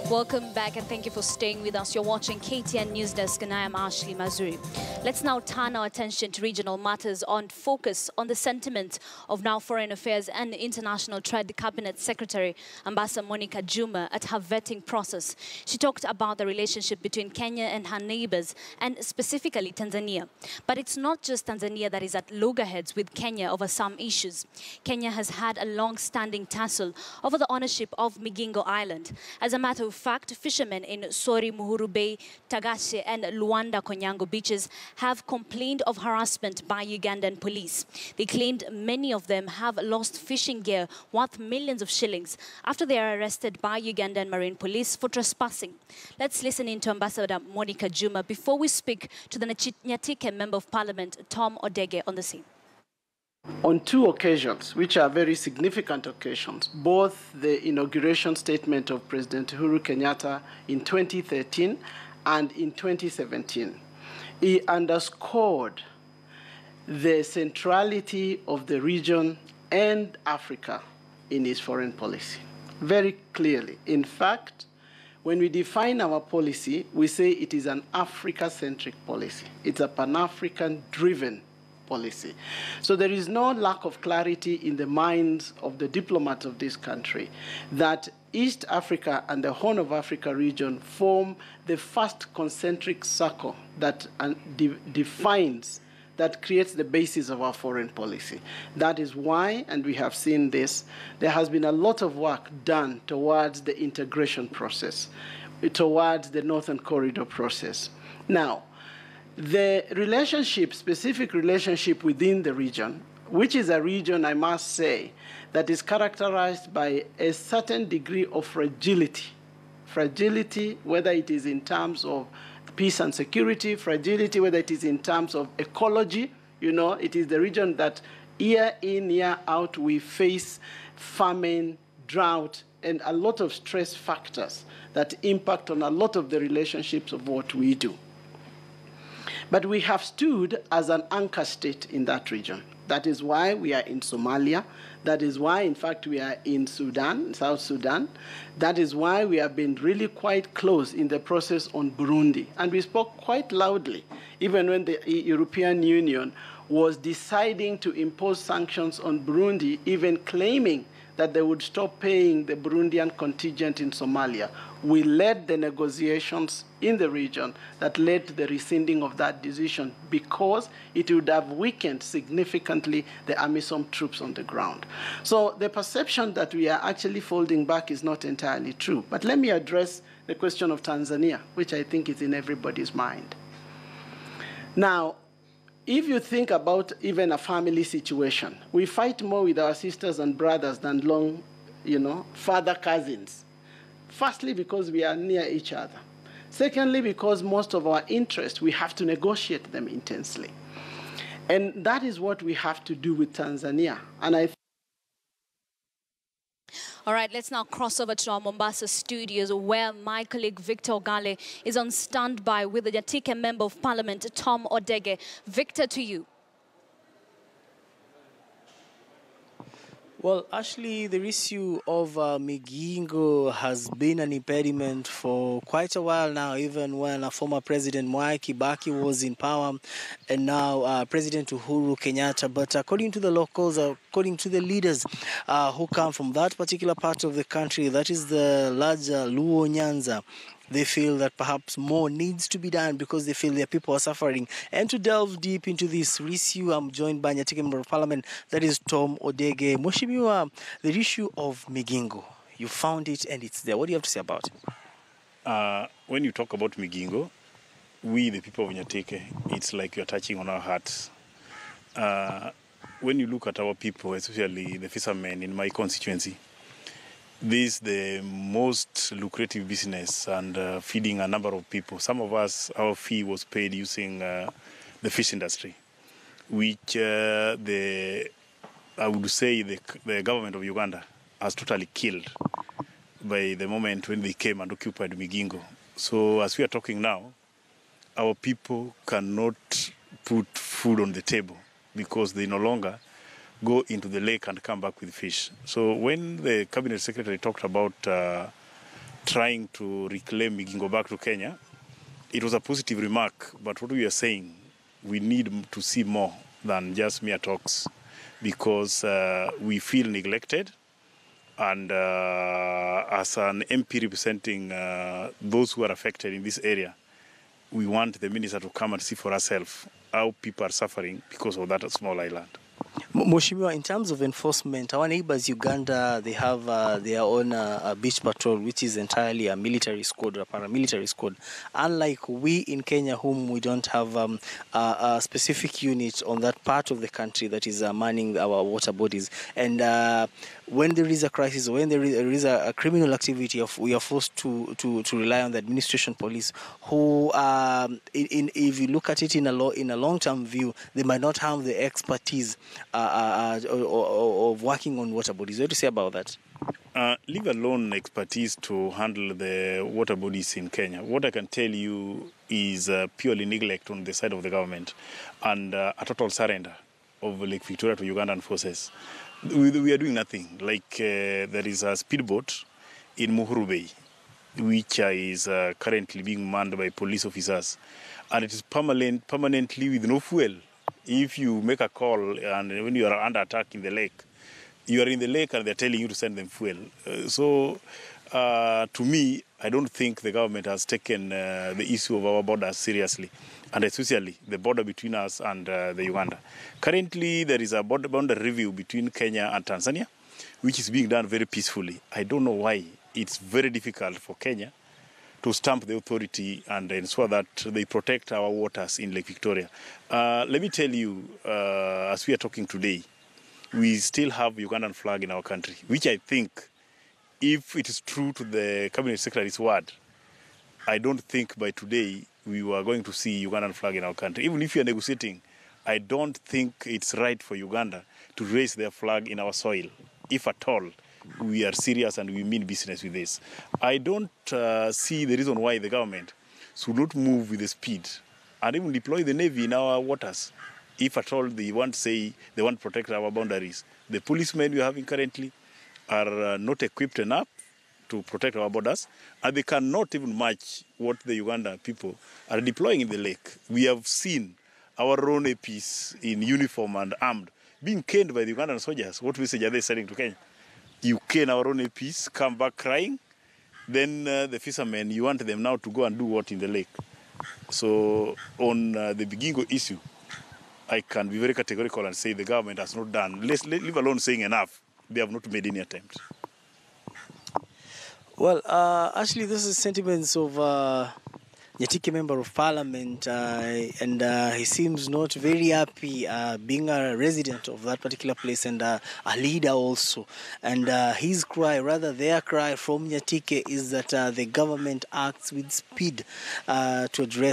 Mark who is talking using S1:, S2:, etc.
S1: Welcome back and thank you for staying with us. You're watching KTN News Desk and I am Ashley Mazuri. Let's now turn our attention to regional matters on focus on the sentiment of now Foreign Affairs and International Trade Cabinet Secretary Ambassador Monica Juma at her vetting process. She talked about the relationship between Kenya and her neighbors and specifically Tanzania. But it's not just Tanzania that is at loggerheads with Kenya over some issues. Kenya has had a long-standing tussle over the ownership of Migingo Island. As a matter of fact, fishermen in Sori, Muhuru Bay, Tagashe and Luanda Konyango beaches have complained of harassment by Ugandan police. They claimed many of them have lost fishing gear worth millions of shillings after they are arrested by Ugandan Marine Police for trespassing. Let's listen in to Ambassador Monica Juma before we speak to the Nyatike Member of Parliament, Tom Odege, on the scene.
S2: On two occasions, which are very significant occasions, both the inauguration statement of President Uhuru Kenyatta in 2013 and in 2017, he underscored the centrality of the region and Africa in his foreign policy, very clearly. In fact, when we define our policy, we say it is an Africa-centric policy. It's a Pan-African-driven policy. So there is no lack of clarity in the minds of the diplomats of this country that East Africa and the Horn of Africa region form the first concentric circle that defines, that creates the basis of our foreign policy. That is why, and we have seen this, there has been a lot of work done towards the integration process, towards the Northern Corridor process. Now, the relationship, specific relationship within the region, which is a region, I must say, that is characterized by a certain degree of fragility. Fragility, whether it is in terms of peace and security, fragility, whether it is in terms of ecology. You know, it is the region that year in, year out, we face famine, drought, and a lot of stress factors that impact on a lot of the relationships of what we do. But we have stood as an anchor state in that region. That is why we are in Somalia. That is why, in fact, we are in Sudan, South Sudan. That is why we have been really quite close in the process on Burundi. And we spoke quite loudly, even when the European Union was deciding to impose sanctions on Burundi, even claiming that they would stop paying the Burundian contingent in Somalia. We led the negotiations in the region that led to the rescinding of that decision because it would have weakened significantly the AMISOM troops on the ground. So the perception that we are actually folding back is not entirely true. But let me address the question of Tanzania, which I think is in everybody's mind. Now, if you think about even a family situation, we fight more with our sisters and brothers than long, father cousins. Firstly, because we are near each other. Secondly, because most of our interests, we have to negotiate them intensely. And that is what we have to do with Tanzania. And
S1: all right, let's now cross over to our Mombasa studios where my colleague Victor Ogale is on standby with the Nyatike Member of Parliament, Tom Odege. Victor, to you.
S3: Well, actually, the issue of Migingo has been an impediment for quite a while now, even when former President Mwai Kibaki was in power and now President Uhuru Kenyatta. But according to the locals, according to the leaders who come from that particular part of the country, that is the larger Luo Nyanza, they feel that perhaps more needs to be done because they feel their people are suffering. And to delve deep into this issue, I'm joined by Nyatike Member of Parliament, that is Tom Odege. Mheshimiwa, the issue of Migingo, you found it and it's there. What do you have to say about it?
S4: When you talk about Migingo, we, the people of Nyatike, it's like you're touching on our hearts. When you look at our people, especially the fishermen in my constituency, this is the most lucrative business and feeding a number of people. Some of us, our fee was paid using the fish industry, which I would say the government of Uganda has totally killed by the moment when they came and occupied Migingo. So as we are talking now, our people cannot put food on the table because they no longer go into the lake and come back with fish. So when the cabinet secretary talked about trying to reclaim Migingo back to Kenya. It was a positive remark, but what we are saying, we need to see more than just mere talks, because we feel neglected. And as an MP representing those who are affected in this area, we want the minister to come and see for herself how people are suffering because of that small island.
S3: Mheshimiwa, in terms of enforcement, our neighbors Uganda, they have their own beach patrol, which is entirely a military squad or a paramilitary squad. Unlike we in Kenya, whom we don't have a specific unit on that part of the country that is manning our water bodies. And when there is a crisis, or when there is a criminal activity, we are forced to rely on the administration police, who, if you look at it in a long-term view, they might not have the expertise of working on water bodies. What do you say about that?
S4: Leave alone expertise to handle the water bodies in Kenya. What I can tell you is purely neglect on the side of the government and a total surrender of Lake Victoria to Ugandan forces. We are doing nothing. Like there is a speedboat in Muhuru Bay, which is currently being manned by police officers, and it is permanently with no fuel. If you make a call and when you are under attack in the lake, you are in the lake and they're telling you to send them fuel. To me, I don't think the government has taken the issue of our borders seriously, and especially the border between us and the Uganda. Currently, there is a boundary review between Kenya and Tanzania, which is being done very peacefully. I don't know why it's very difficult for Kenya to stamp the authority and ensure that they protect our waters in Lake Victoria. Let me tell you, as we are talking today, we still have Ugandan flag in our country, which I think, if it is true to the Cabinet Secretary's word, I don't think by today we were going to see Ugandan flag in our country. Even if you are negotiating, I don't think it's right for Uganda to raise their flag in our soil, if at all we are serious and we mean business with this. I don't see the reason why the government should not move with the speed and even deploy the Navy in our waters. If at all they want to say they want to protect our boundaries. The policemen we are having currently are not equipped enough to protect our borders, and they cannot even match what the Uganda people are deploying in the lake. We have seen our own APs in uniform and armed being caned by the Ugandan soldiers. What message are they sending to Kenya? You cane our own APs, come back crying, then the fishermen, you want them now to go and do what in the lake? So on the Migingo issue, I can be very categorical and say the government has not done, leave alone saying enough, they have not made any attempt.
S3: Well, actually, this is sentiments of Nyatike Member of Parliament, and he seems not very happy being a resident of that particular place and a leader also. And his cry, rather their cry from Nyatike, is that the government acts with speed to address